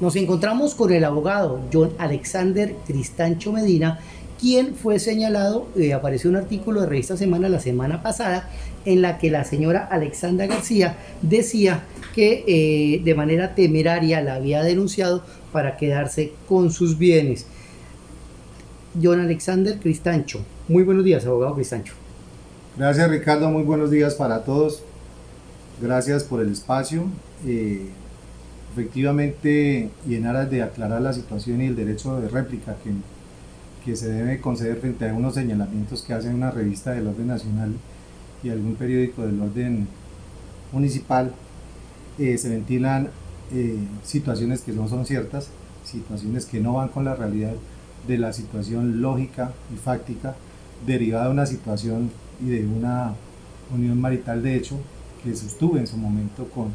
Nos encontramos con el abogado John Alexander Cristancho Medina, quien fue señalado, apareció un artículo de Revista Semana la semana pasada, en la que la señora Alexandra García decía que de manera temeraria la había denunciado para quedarse con sus bienes. John Alexander Cristancho. Muy buenos días, abogado Cristancho. Gracias, Ricardo, muy buenos días para todos. Gracias por el espacio. Efectivamente, y en aras de aclarar la situación y el derecho de réplica que se debe conceder frente a unos señalamientos que hace una revista del orden nacional y algún periódico del orden municipal, se ventilan situaciones que no son ciertas, situaciones que no van con la realidad de la situación lógica y fáctica derivada de una situación y de una unión marital de hecho que sostuve en su momento con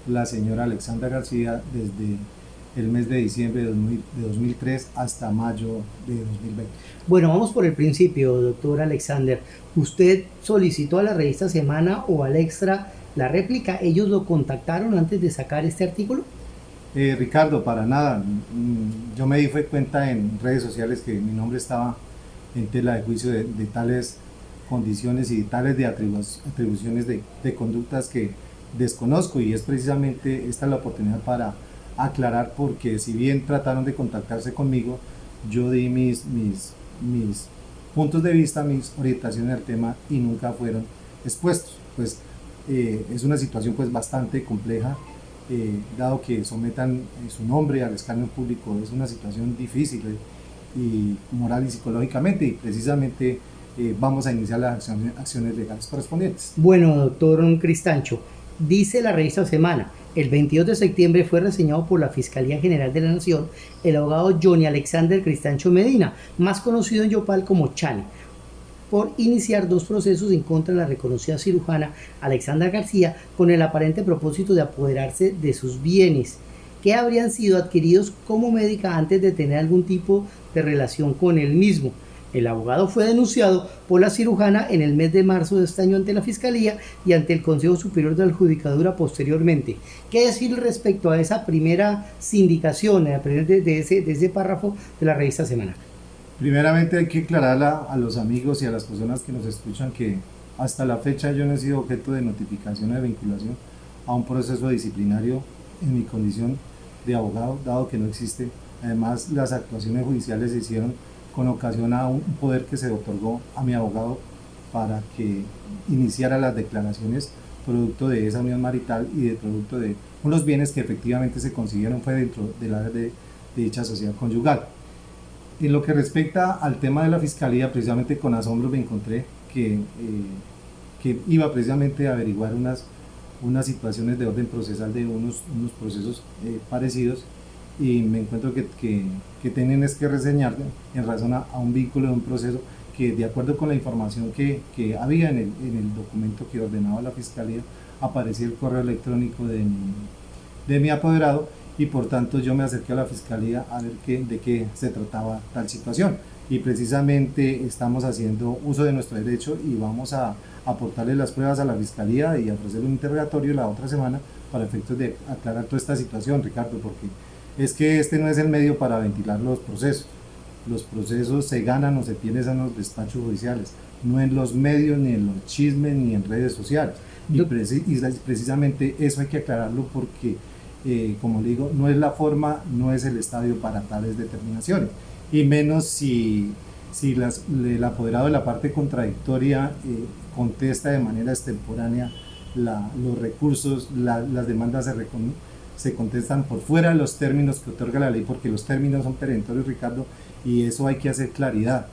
la señora Alexandra García desde el mes de diciembre de 2003 hasta mayo de 2020. Bueno, vamos por el principio, doctor Alexander. ¿Usted solicitó a la revista Semana o al Extra la réplica? ¿Ellos lo contactaron antes de sacar este artículo? Ricardo, para nada. Yo me di cuenta en redes sociales que mi nombre estaba en tela de juicio de tales condiciones y tales de atribuciones de conductas que desconozco, y es precisamente esta la oportunidad para aclarar, porque si bien trataron de contactarse conmigo, yo di mis puntos de vista, mis orientaciones al tema y nunca fueron expuestos. Pues es una situación pues bastante compleja, dado que sometan su nombre al escarnio público. Es una situación difícil y moral y psicológicamente, y precisamente vamos a iniciar las acciones legales correspondientes. Bueno, doctor Cristancho, dice la revista Semana, el 22 de septiembre fue reseñado por la Fiscalía General de la Nación el abogado Johnny Alexander Cristancho Medina, más conocido en Yopal como Chani, por iniciar 2 procesos en contra de la reconocida cirujana Alexandra García con el aparente propósito de apoderarse de sus bienes que habrían sido adquiridos como médica antes de tener algún tipo de relación con él mismo. El abogado fue denunciado por la cirujana en el mes de marzo de este año ante la Fiscalía y ante el Consejo Superior de la Judicatura posteriormente. ¿Qué decir respecto a esa primera sindicación, de ese párrafo de la revista Semana? Primeramente hay que aclarar a los amigos y a las personas que nos escuchan que hasta la fecha yo no he sido objeto de notificación o de vinculación a un proceso disciplinario en mi condición de abogado, dado que no existe. Además, las actuaciones judiciales se hicieron con ocasión a un poder que se otorgó a mi abogado para que iniciara las declaraciones producto de esa unión marital y de producto de unos bienes que efectivamente se consiguieron fue dentro del área de dicha sociedad conyugal. En lo que respecta al tema de la Fiscalía, precisamente con asombro me encontré que iba precisamente a averiguar unas situaciones de orden procesal de unos procesos parecidos, y me encuentro que tienen es que reseñar en razón a un vínculo de un proceso que, de acuerdo con la información que había en el documento que ordenaba la Fiscalía, aparecía el correo electrónico de mi apoderado, y por tanto yo me acerqué a la Fiscalía a ver de qué se trataba tal situación, y precisamente estamos haciendo uso de nuestro derecho y vamos a aportarle las pruebas a la Fiscalía y a ofrecer un interrogatorio la otra semana para efectos de aclarar toda esta situación, Ricardo, porque es que este no es el medio para ventilar los procesos. Los procesos se ganan o se pierden en los despachos judiciales, no en los medios, ni en los chismes, ni en redes sociales. Y precisamente eso hay que aclararlo porque, como le digo, no es la forma, no es el estadio para tales determinaciones. Y menos si el apoderado de la parte contradictoria contesta de manera extemporánea los recursos, las demandas se contestan por fuera de los términos que otorga la ley, porque los términos son perentorios, Ricardo, y eso hay que hacer claridad.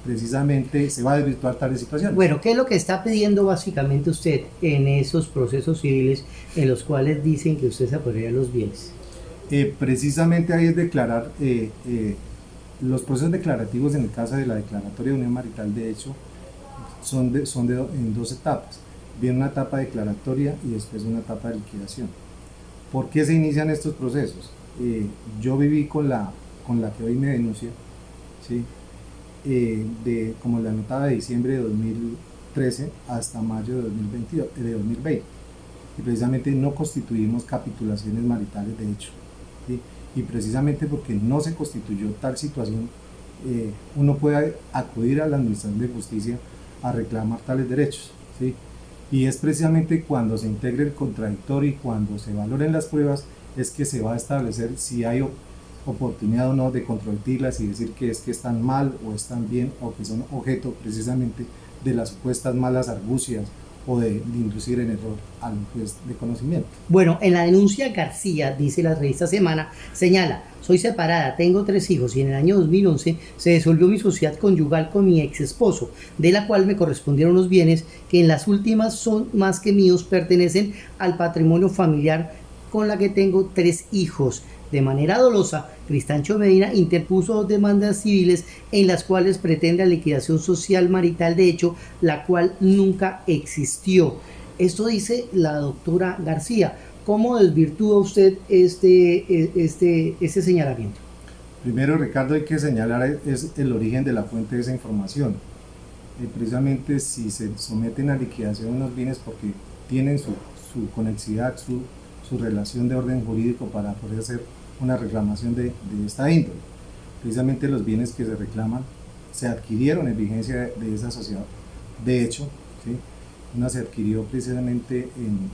Precisamente se va a desvirtuar tales situaciones. Bueno, ¿qué es lo que está pidiendo básicamente usted en esos procesos civiles en los cuales dicen que usted se apodera de los bienes? Precisamente ahí es declarar los procesos declarativos. En el caso de la declaratoria de unión marital, de hecho, son en 2 etapas. Viene una etapa declaratoria y después una etapa de liquidación. ¿Por qué se inician estos procesos? Yo viví con la que hoy me denuncia, ¿sí? Como la notaba, de diciembre de 2013 hasta mayo de 2020, y precisamente no constituimos capitulaciones maritales de hecho. ¿sí? Y precisamente porque no se constituyó tal situación, uno puede acudir a la Administración de Justicia a reclamar tales derechos, ¿sí? Y es precisamente cuando se integre el contradictorio y cuando se valoren las pruebas es que se va a establecer si hay oportunidad o no de controvertirlas y decir que es que están mal o están bien o que son objeto precisamente de las supuestas malas argucias o de inducir en error al juez de conocimiento. Bueno, en la denuncia García, dice la revista Semana, señala: soy separada, tengo 3 hijos y en el año 2011 se disolvió mi sociedad conyugal con mi ex esposo, de la cual me correspondieron los bienes que en las últimas son más que míos, pertenecen al patrimonio familiar con la que tengo 3 hijos. De manera dolosa, Cristancho Medina interpuso 2 demandas civiles en las cuales pretende la liquidación social marital, de hecho, la cual nunca existió. Esto dice la doctora García. ¿Cómo desvirtúa usted este señalamiento? Primero, Ricardo, hay que señalar es el origen de la fuente de esa información. Precisamente si se someten a liquidación unos bienes porque tienen su conexidad, su relación de orden jurídico para poder hacer una reclamación de esta índole. Precisamente los bienes que se reclaman se adquirieron en vigencia de esa sociedad. De hecho, ¿sí? Una se adquirió precisamente en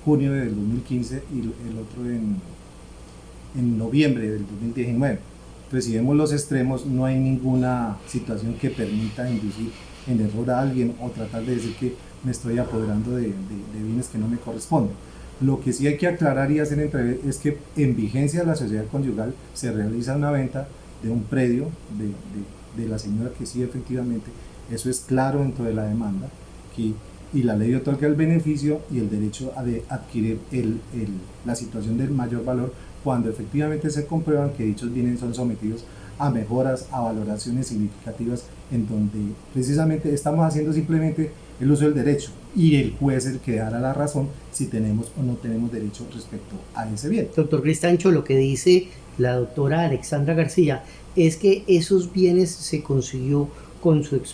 junio del 2015 y el otro en noviembre del 2019. Entonces, si vemos los extremos, no hay ninguna situación que permita inducir en error a alguien o tratar de decir que me estoy apoderando de bienes que no me corresponden. Lo que sí hay que aclarar y hacer entrever es que en vigencia de la sociedad conyugal se realiza una venta de un predio de la señora, que sí, efectivamente, eso es claro dentro de la demanda, y la ley otorga el beneficio y el derecho a adquirir la situación del mayor valor cuando efectivamente se comprueban que dichos bienes son sometidos a mejoras, a valoraciones significativas, en donde precisamente estamos haciendo simplemente el uso del derecho y el juez es el que dará la razón si tenemos o no tenemos derecho respecto a ese bien. Doctor Cristancho, lo que dice la doctora Alexandra García es que esos bienes se consiguió con su ex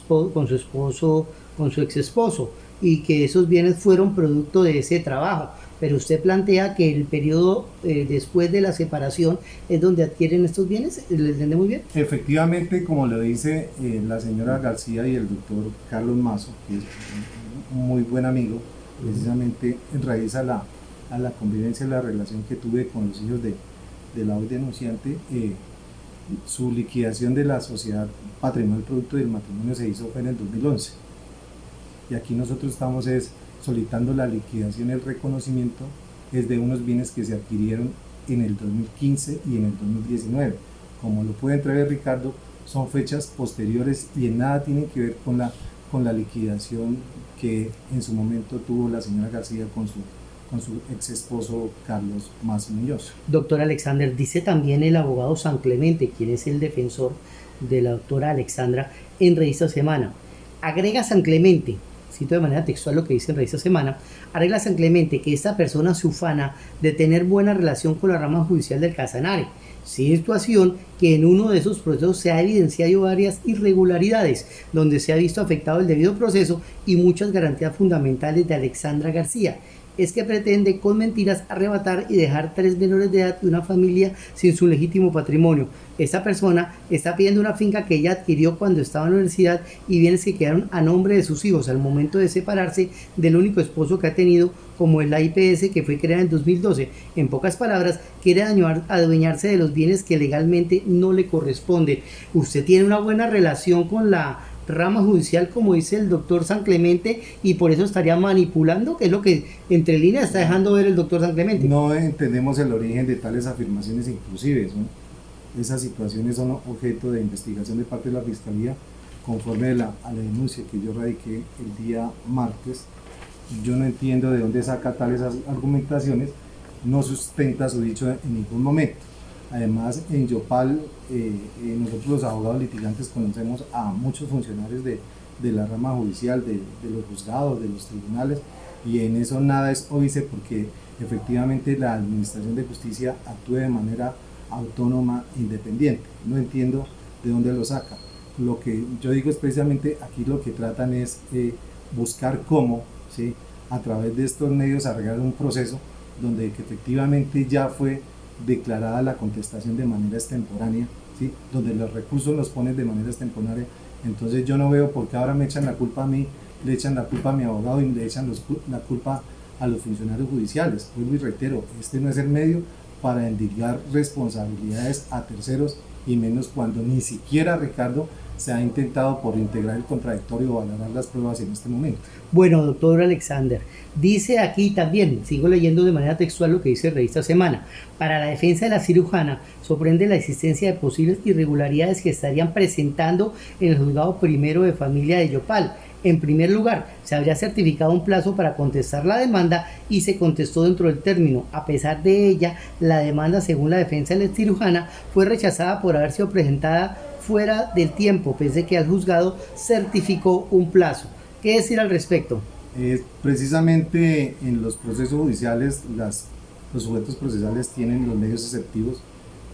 esposo, y que esos bienes fueron producto de ese trabajo. Pero usted plantea que el periodo después de la separación es donde adquieren estos bienes. ¿Le entiende muy bien? Efectivamente, como lo dice la señora García y el doctor Carlos Mazo, que es un muy buen amigo, precisamente en raíz a la convivencia y la relación que tuve con los hijos de la hoy denunciante, su liquidación de la sociedad patrimonial producto del matrimonio se hizo en el 2011. Y aquí nosotros estamos solicitando la liquidación, el reconocimiento es de unos bienes que se adquirieron en el 2015 y en el 2019. Como lo puede entrever Ricardo, son fechas posteriores y en nada tienen que ver con la liquidación que en su momento tuvo la señora García con su ex esposo Carlos Mazo Muñoz. Doctor Alexander, dice también el abogado San Clemente, quien es el defensor de la doctora Alexandra, en Revista Semana. Agrega San Clemente, cito de manera textual lo que dice en Revista Semana, arregla San Clemente que esta persona se ufana de tener buena relación con la rama judicial del Casanare, situación que en uno de esos procesos se ha evidenciado varias irregularidades, donde se ha visto afectado el debido proceso y muchas garantías fundamentales de Alexandra García. Es que pretende con mentiras arrebatar y dejar 3 menores de edad y una familia sin su legítimo patrimonio. Esta persona está pidiendo una finca que ella adquirió cuando estaba en la universidad y bienes que quedaron a nombre de sus hijos al momento de separarse del único esposo que ha tenido, como es la IPS, que fue creada en 2012. En pocas palabras, quiere adueñarse de los bienes que legalmente no le corresponden. Usted tiene una buena relación con la rama judicial, como dice el doctor San Clemente, y por eso estaría manipulando, que es lo que entre líneas está dejando ver el doctor San Clemente. No entendemos el origen de tales afirmaciones, inclusive esas situaciones son objeto de investigación de parte de la Fiscalía conforme a la denuncia que yo radiqué el día martes. Yo no entiendo de dónde saca tales argumentaciones, no sustenta su dicho en ningún momento. Además, en Yopal, nosotros los abogados litigantes conocemos a muchos funcionarios de la rama judicial, de los juzgados, de los tribunales, y en eso nada es óbice porque efectivamente la Administración de Justicia actúe de manera autónoma, independiente. No entiendo de dónde lo saca. Lo que yo digo es precisamente aquí lo que tratan es buscar cómo, ¿sí?, a través de estos medios arreglar un proceso donde que efectivamente ya fue declarada la contestación de manera extemporánea, ¿sí? Donde los recursos los ponen de manera extemporánea. Entonces yo no veo por qué ahora me echan la culpa a mí, le echan la culpa a mi abogado y le echan la culpa a los funcionarios judiciales. Vuelvo y reitero, este no es el medio para endilgar responsabilidades a terceros, y menos cuando ni siquiera, Ricardo, se ha intentado por integrar el contradictorio o valorar las pruebas en este momento. Bueno, doctor Alexander, dice aquí también, sigo leyendo de manera textual lo que dice Revista Semana: para la defensa de la cirujana, sorprende la existencia de posibles irregularidades que estarían presentando en el juzgado primero de familia de Yopal. En primer lugar, se habría certificado un plazo para contestar la demanda y se contestó dentro del término. A pesar de ella, la demanda, según la defensa de la cirujana, fue rechazada por haber sido presentada fuera del tiempo, pese que el juzgado certificó un plazo. ¿Qué decir al respecto? Precisamente en los procesos judiciales, los sujetos procesales tienen los medios exceptivos,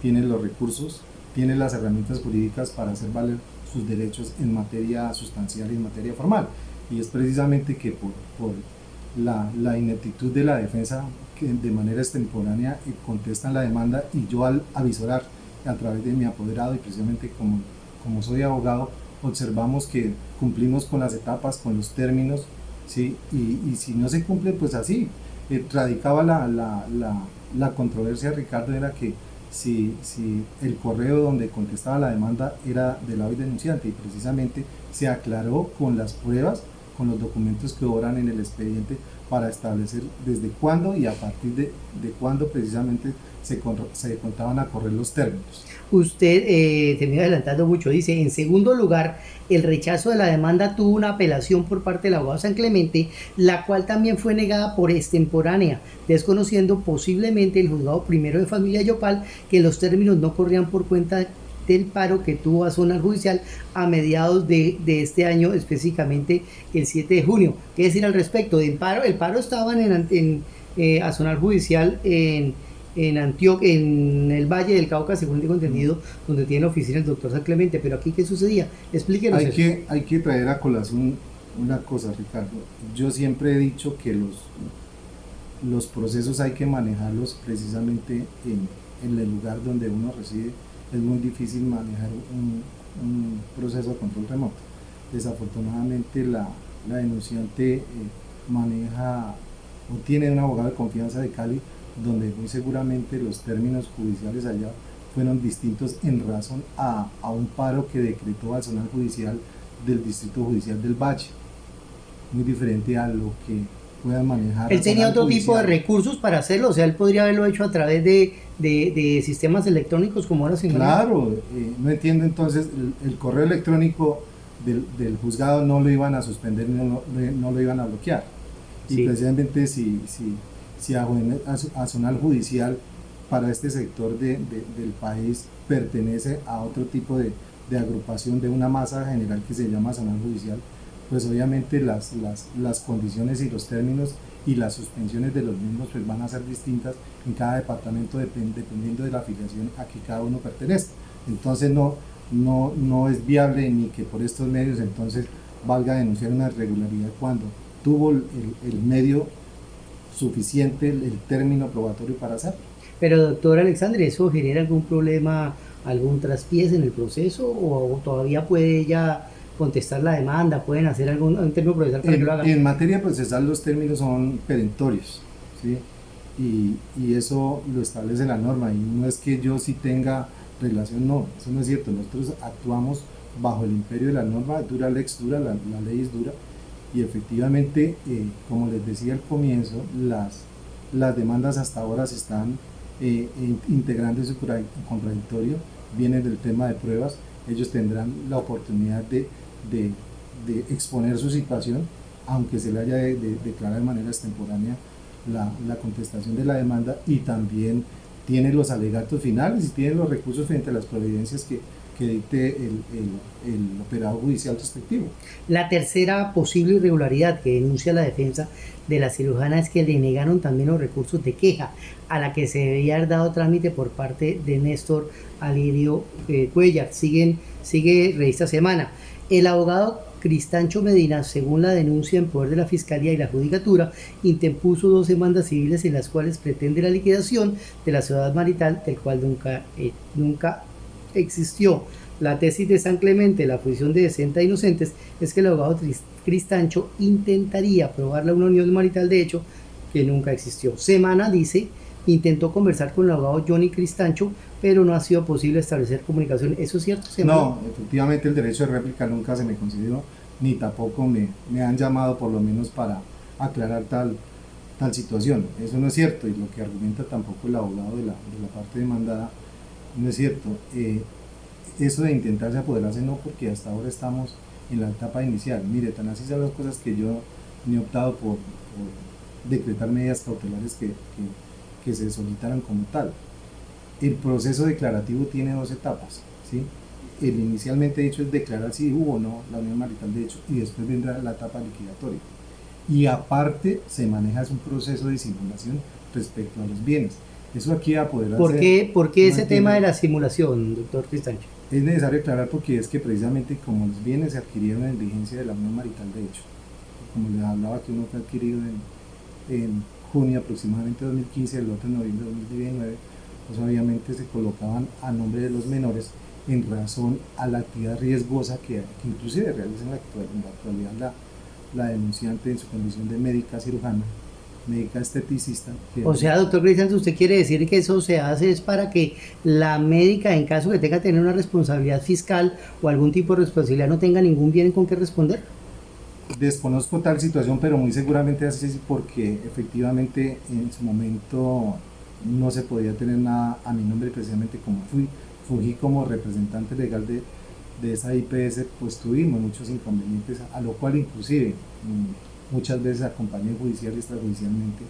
tienen los recursos, tienen las herramientas jurídicas para hacer valer sus derechos en materia sustancial y en materia formal. Y es precisamente que por la ineptitud de la defensa, que de manera extemporánea contestan la demanda, y yo al avisorar a través de mi apoderado, y precisamente como soy abogado, observamos que cumplimos con las etapas, con los términos, ¿sí? Y si no se cumple, pues así. Radicaba la controversia, Ricardo, era que si el correo donde contestaba la demanda era del lado del denunciante, y precisamente se aclaró con las pruebas, con los documentos que obran en el expediente, para establecer desde cuándo y a partir de cuándo precisamente se contaban a correr los términos. Usted termina adelantando mucho, dice: en segundo lugar, el rechazo de la demanda tuvo una apelación por parte del abogado San Clemente, la cual también fue negada por extemporánea, desconociendo posiblemente el juzgado primero de familia Yopal que los términos no corrían por cuenta del paro que tuvo Azonal Judicial a mediados de este año, específicamente el 7 de junio. ¿Qué decir al respecto? El paro estaba en Azonal Judicial en Antioquia, en el Valle del Cauca, según tengo entendido, donde tiene oficina el doctor San Clemente. Pero aquí, ¿qué sucedía? Explíquenos eso. Hay que traer a colación una cosa, Ricardo. Yo siempre he dicho que los procesos hay que manejarlos precisamente en el lugar donde uno reside. Es muy difícil manejar un proceso de control remoto. Desafortunadamente la denunciante maneja o tiene un abogado de confianza de Cali, donde muy seguramente los términos judiciales allá fueron distintos en razón a un paro que decretó al Zonal Judicial del Distrito Judicial del Valle, muy diferente a lo que puedan manejar. Él tenía otro tipo de recursos para hacerlo, o sea, él podría haberlo hecho a través de sistemas electrónicos como ahora se maneja. Claro, no entiendo entonces, el correo electrónico del juzgado no lo iban a suspender, no lo iban a bloquear. Y sí, precisamente si Azonal Judicial para este sector del país pertenece a otro tipo de agrupación, de una masa general que se llama Azonal Judicial, pues obviamente las condiciones y los términos y las suspensiones de los mismos pues van a ser distintas en cada departamento dependiendo de la afiliación a que cada uno pertenece. Entonces no es viable ni que por estos medios entonces valga denunciar una irregularidad cuando tuvo el medio suficiente, el término probatorio para hacerlo. Pero doctor Alexander, ¿eso genera algún problema, algún traspiés en el proceso, o todavía puede ella contestar la demanda, pueden hacer algún término procesal para que lo hagan? En materia procesal los términos son perentorios, ¿sí? Y eso lo establece la norma, y no es que yo sí tenga relación, no, eso no es cierto. Nosotros actuamos bajo el imperio de la norma, dura lex dura, la ley es dura, y efectivamente, como les decía al comienzo, las demandas hasta ahora se están integrando en su contradictorio, vienen del tema de pruebas. Ellos tendrán la oportunidad de exponer su situación, aunque se le haya declarado de manera extemporánea la contestación de la demanda, y también tiene los alegatos finales y tiene los recursos frente a las providencias que dicte el operador judicial respectivo. La tercera posible irregularidad que denuncia la defensa de la cirujana es que le negaron también los recursos de queja, a la que se debía haber dado trámite por parte de Néstor Alirio Cuellar. Sigue Revista Semana. El abogado Cristancho Medina, según la denuncia en poder de la Fiscalía y la Judicatura, interpuso 2 demandas civiles en las cuales pretende la liquidación de la sociedad marital, del cual nunca existió. La tesis de San Clemente, la función de decente a inocentes, es que el abogado Cristancho intentaría probar una unión marital de hecho que nunca existió. Semana dice, intentó conversar con el abogado Johnny Cristancho, pero no ha sido posible establecer comunicación. ¿Eso es cierto, Semana? No, efectivamente el derecho de réplica nunca se me concedió, ni tampoco me han llamado por lo menos para aclarar tal situación. Eso no es cierto, y lo que argumenta tampoco el abogado de la parte demandada no es cierto. Eso de intentarse apoderarse no, porque hasta ahora estamos en la etapa inicial. Mire, tan así son las cosas que yo me he optado por decretar medidas cautelares que se solicitaran como tal. El proceso declarativo tiene 2 etapas, ¿sí? El inicialmente hecho es declarar si hubo o no la unión marital de hecho, y después vendrá la etapa liquidatoria. Y aparte se maneja un proceso de simulación respecto a los bienes. Eso aquí apoderarse... ¿Por qué ese tema de la simulación, doctor Cristancho? Es necesario aclarar porque es que precisamente como los bienes se adquirieron en vigencia de la unión marital de hecho, como les hablaba que uno fue adquirido en junio aproximadamente 2015, el otro en noviembre de 2019, pues obviamente se colocaban a nombre de los menores en razón a la actividad riesgosa que inclusive realiza en la actualidad la denunciante en su condición de médica cirujana, médica esteticista. O sea, doctor Cristian, ¿usted quiere decir que eso se hace es para que la médica, en caso que tenga que tener una responsabilidad fiscal o algún tipo de responsabilidad, no tenga ningún bien con qué responder? Desconozco tal situación, pero muy seguramente así, porque efectivamente en su momento no se podía tener nada a mi nombre, precisamente como fungí como representante legal de esa IPS, pues tuvimos muchos inconvenientes, a lo cual inclusive muchas veces acompañé judicial y extrajudicialmente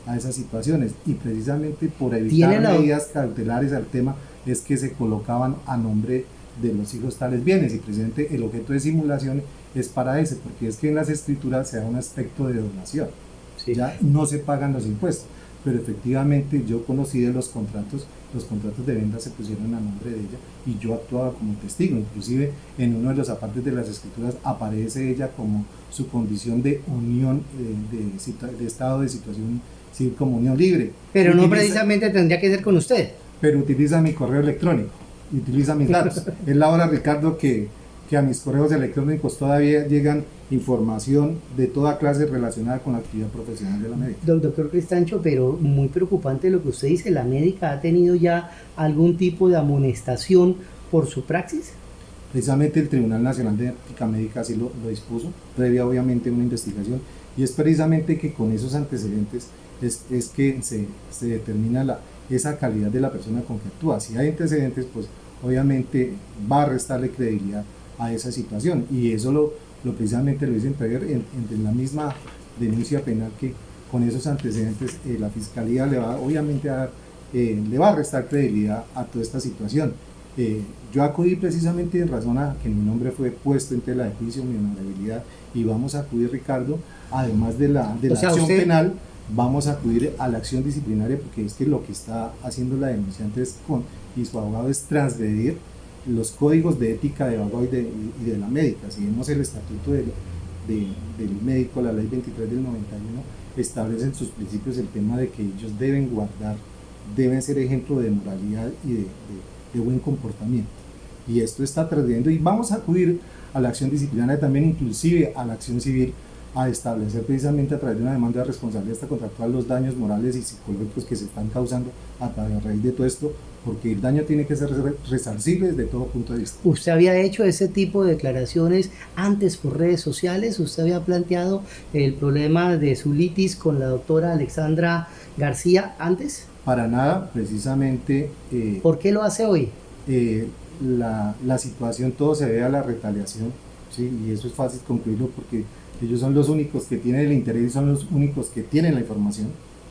a esas situaciones, y precisamente por evitar medidas cautelares al tema es que se colocaban a nombre de los hijos tales bienes, y precisamente el objeto de simulación es para ese, porque es que en las escrituras se da un aspecto de donación, sí. Ya no se pagan los impuestos, pero efectivamente yo conocí de los contratos de venta se pusieron a nombre de ella y yo actuaba como testigo, inclusive en uno de los apartes de las escrituras aparece ella como su condición de unión, de estado de situación civil como unión libre. Pero no precisamente tendría que ser con usted. Pero utiliza mi correo electrónico, utiliza mis datos. Es la hora, Ricardo, que a mis correos electrónicos todavía llegan información de toda clase relacionada con la actividad profesional de la médica. Doctor Cristancho, pero muy preocupante lo que usted dice, ¿la médica ha tenido ya algún tipo de amonestación por su praxis? Precisamente el Tribunal Nacional de Ética Médica así lo dispuso, previa obviamente una investigación, y es precisamente que con esos antecedentes es que se determina esa calidad de la persona con que actúa. Si hay antecedentes, pues obviamente va a restarle credibilidad a esa situación, y eso lo precisamente lo dicen prever en la misma denuncia penal, que con esos antecedentes la Fiscalía le va obviamente le va a restar credibilidad a toda esta situación. Yo acudí precisamente en razón a que mi nombre fue puesto en tela de juicio, mi honorabilidad, y vamos a acudir, Ricardo, además de la acción penal, vamos a acudir a la acción disciplinaria, porque es que lo que está haciendo la denunciante y su abogado es transgredir los códigos de ética de abogado y de la médica. Si vemos el estatuto del médico, la ley 23 del 91, establece en sus principios el tema de que ellos deben guardar, deben ser ejemplo de moralidad y de buen comportamiento. Y esto está transgrediendo, y vamos a acudir a la acción disciplinaria también, inclusive a la acción civil, a establecer precisamente a través de una demanda de responsabilidad contractual los daños morales y psicológicos que se están causando a raíz de todo esto, porque el daño tiene que ser resarcible desde todo punto de vista. ¿Usted había hecho ese tipo de declaraciones antes por redes sociales? ¿Usted había planteado el problema de su litis con la doctora Alexandra García antes? Para nada, precisamente. ¿Por qué lo hace hoy? La situación, todo se debe a la retaliación, ¿sí? Y eso es fácil concluirlo porque ellos son los únicos que tienen el interés y son los únicos que tienen la información,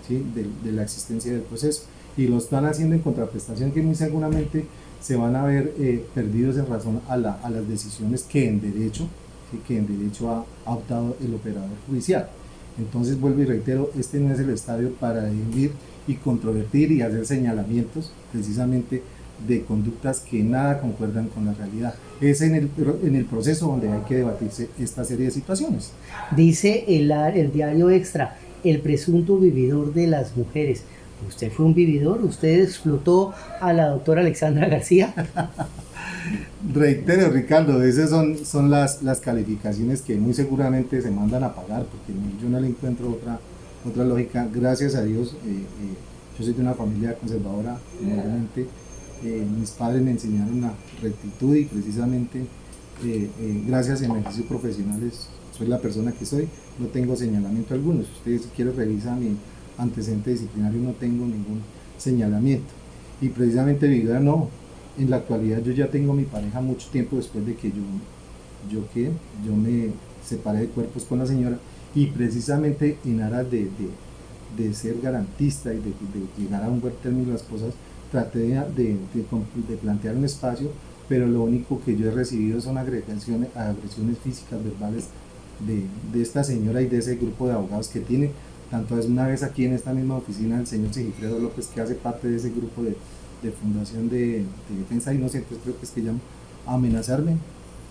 ¿sí? de la existencia del proceso, y lo están haciendo en contraprestación, que muy seguramente se van a ver perdidos en razón a las decisiones que en derecho, ¿sí? que en derecho ha optado el operador judicial. Entonces, vuelvo y reitero, este no es el estadio para dividir y controvertir y hacer señalamientos precisamente de conductas que nada concuerdan con la realidad. Es en el proceso donde hay que debatirse esta serie de situaciones. Dice el diario Extra, el presunto vividor de las mujeres. ¿Usted fue un vividor? ¿Usted explotó a la doctora Alexandra García? Reitero, Ricardo, esas son las calificaciones que muy seguramente se mandan a pagar, porque yo no le encuentro otra lógica. Gracias a Dios, yo soy de una familia conservadora, normalmente. Mis padres me enseñaron la rectitud y precisamente gracias a mi ejercicio profesional soy la persona que soy, no tengo señalamiento alguno. Si ustedes quieren revisar mi antecedente disciplinario, no tengo ningún señalamiento. Y precisamente Viviana no, en la actualidad yo ya tengo mi pareja mucho tiempo después de que yo me separé de cuerpos con la señora, y precisamente en aras de ser garantista y de llegar a un buen término las cosas, traté de plantear un espacio, pero lo único que yo he recibido son agresiones físicas, verbales de esta señora y de ese grupo de abogados que tiene. Tanto es una vez aquí en esta misma oficina el señor Sigifredo López, que hace parte de ese grupo de Fundación de Defensa de Inocentes, creo que es que llaman, a amenazarme,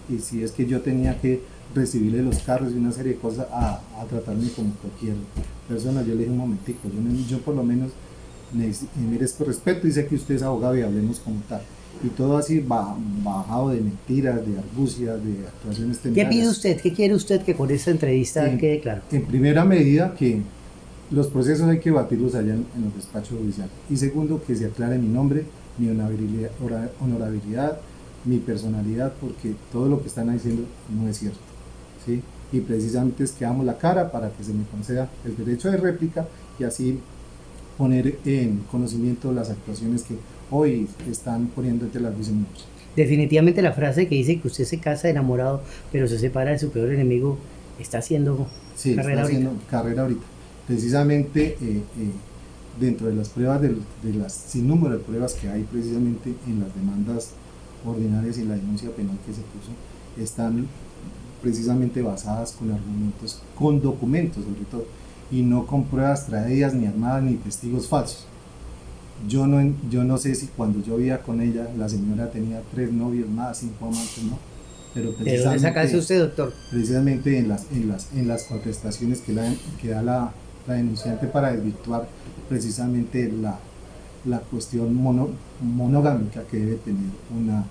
y si es que yo tenía que recibirle los carros y una serie de cosas, a tratarme como cualquier persona. Yo le dije un momentico, yo por lo menos merezco respeto, y sé que usted es abogado y hablemos como tal. Y todo así bajado de mentiras, de argucias, de actuaciones temerarias. ¿Qué pide usted? ¿Qué quiere usted que con esta entrevista quede claro? En primera medida, que los procesos hay que batirlos allá en los despachos judiciales. Y segundo, que se aclare mi nombre, mi honorabilidad, mi personalidad, porque todo lo que están diciendo no es cierto, ¿sí? Y precisamente es que damos la cara para que se me conceda el derecho de réplica, y así poner en conocimiento las actuaciones que hoy están poniendo entre las luces. Definitivamente la frase que dice que usted se casa enamorado, pero se separa de su peor enemigo, está haciendo carrera ahorita. Carrera ahorita. Precisamente dentro de las pruebas, de las sinnúmero de pruebas que hay precisamente en las demandas ordinarias y la denuncia penal que se puso, están precisamente basadas con argumentos, con documentos sobre todo, y no con pruebas traídas ni armadas ni testigos falsos. Yo no sé si cuando yo vivía con ella la señora tenía 3 novios más, 5 amantes, ¿no? Pero ¿de dónde saca usted, doctor? Precisamente en las contestaciones que da la denunciante para desvirtuar precisamente la cuestión monogámica que debe tener una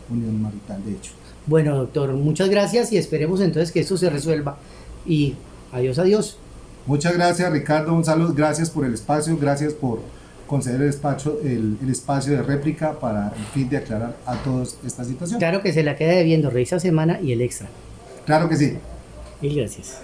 unión marital de hecho. Bueno, doctor, muchas gracias, y esperemos entonces que esto se resuelva. Y adiós. Muchas gracias, Ricardo, un saludo, gracias por el espacio, gracias por conceder el espacio de réplica para el fin de aclarar a todos esta situación. Claro que se la queda debiendo, Revista Semana y el Extra. Claro que sí. Mil gracias.